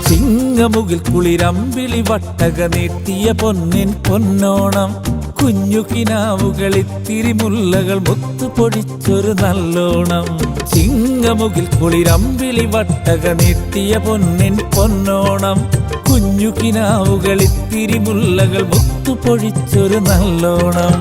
ചിങ്ങമുകിൽ കുളിരമ്പിളി വട്ടക നീട്ടിയ പൊന്നിൻ പൊന്നോണം, കുഞ്ഞു കിനാവുകളിത്തിരി മുല്ലകൾ മുത്തുപൊടിച്ചൊരു നല്ലോണം. ചിങ്ങമുകിൽ കുളിരമ്പിളി വട്ടക നീട്ടിയ പൊന്നിൻ പൊന്നോണം, കുഞ്ഞു കിനാവുകളിത്തിരി മുല്ലകൾ മുത്തുപൊടിച്ചൊരു നല്ലോണം.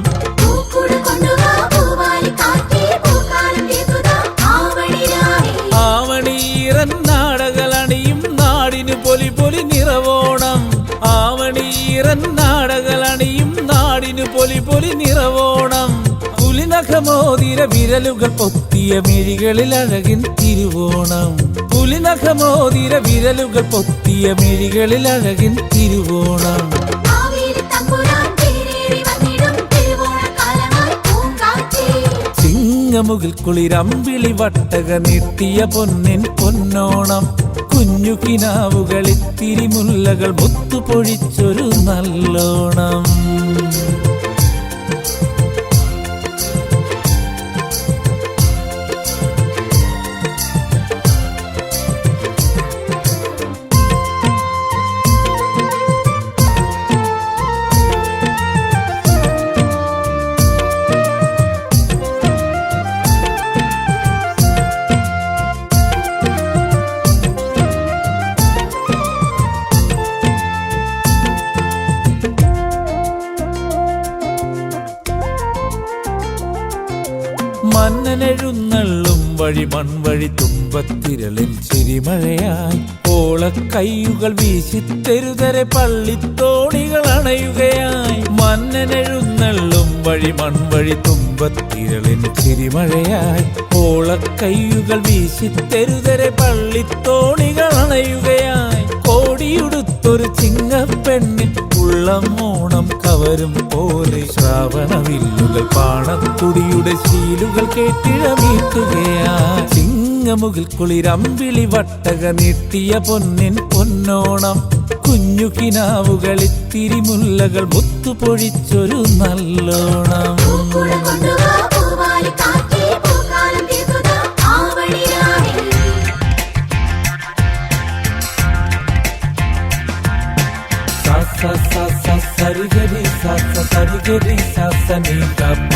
ആവണീറൻ നാടകളണിയും നാടിനു പൊലി പൊലി നിറവോണം, ആവണീറൻ നാടകളണിയും നാടിനു പൊലി പൊലി നിറവോണം. പുലിനഖമോതിര വിരലുകൾ പൊത്തിയ മിഴികളിൽ അഴകിൻ തിരുവോണം, പുലിനഖമോതിര വിരലുകൾ പൊത്തിയ മിഴികളിൽ അഴകിൻ തിരുവോണം. ചിങ്ങമുകിൽ കുളിരമ്പിളി വട്ടക നീട്ടിയ പൊന്നിൻ പൊന്നോണം, കുഞ്ഞു കിനാവുകളിത്തിരി മുല്ലകൾ മുത്തുപൊഴിച്ചൊരു നല്ലോണം. മന്നനെഴുന്നള്ളും വഴി മൺവഴി തുമ്പത്തിരളിൽ ചിരിമഴയായി ഓളക്കൈയുകൾ വീശിത്തെരുതരെ പള്ളിത്തോണികൾ അണയുകയായി. മന്നനെഴുന്നള്ളും വഴി മൺവഴി തുമ്പത്തിരളിൽ ചിരിമഴയായി ഓളക്കൈയുകൾ വീശിത്തെരുതരെ പള്ളിത്തോണികൾ അണയുകയായി. കോടിയുടുത്തൊരു ചിങ്ങപ്പെണ്ണിൻ ഉള്ളം ഓണം കവരും പോലെ ശ്രാവണവില്ലുകൾ പാണത്തുടിയുടെ ശീലുകൾ കേട്ടിഴമീട്ടുകയായി. ചിങ്ങമുകിൽ കുളിരമ്പിളി വട്ടക നീട്ടിയ പൊന്നിൻ പൊന്നോണം, കുഞ്ഞു കിനാവുകളിത്തിരി മുല്ലകൾ മുത്തുപൊഴിച്ചൊരു നല്ലോണം. సరిగరి సాస సరిగరి సాస నీ గప్ప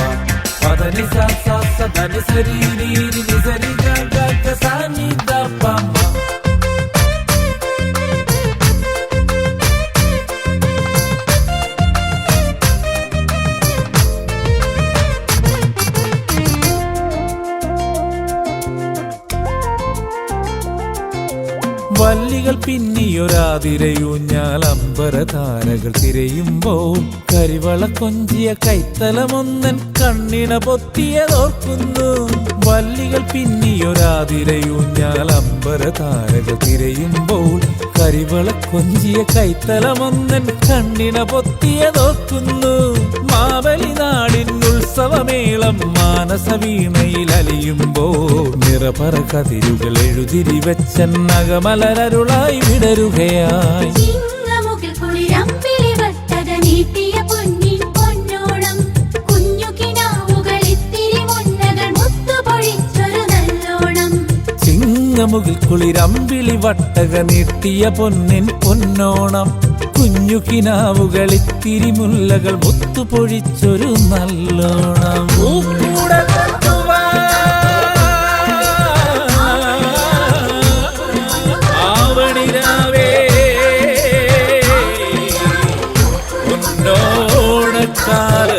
పదని సాస సదని సరి నీరి నిజరి గగ సాని దప్పమ్మ. വല്ലികൾ പിന്നിയൊരാതിരയൂഞ്ഞാൽ അമ്പരതാരകൾ തിരയുമ്പോൾ കരിവള കൊഞ്ചിയ കൈത്തലമൊന്നൻ കണ്ണിണ പൊത്തിയതോർക്കുന്നു. വല്ലികൾ പിന്നിയൊരാതിരയൂഞ്ഞാൽ അമ്പരതാരകൾ തിരയുമ്പോൾ കരിവള കൊഞ്ചിയ കൈത്തലമൊന്നൻ കണ്ണിണ പൊത്തിയതോർക്കുന്നു. മാവലി നാടിൻ ഉത്സവമേളം മാനസവീണയിൽ അലിയുമ്പോൾ നിറപറ കതിരുകൾ എഴുതിരി വെച്ചന്നകമലരരുളായി വിടരുകയായി. ചിങ്ങമുകിൽ കുളിരമ്പിളി വട്ടക നീട്ടിയ പൊന്നിൻ പൊന്നോണം, കുഞ്ഞു കിനാവുകളിത്തിരി മുല്ലകൾ മുത്തുപൊഴിച്ചൊരു നല്ലോണം. ആവണിരാവേ പൊന്നോണക്കാല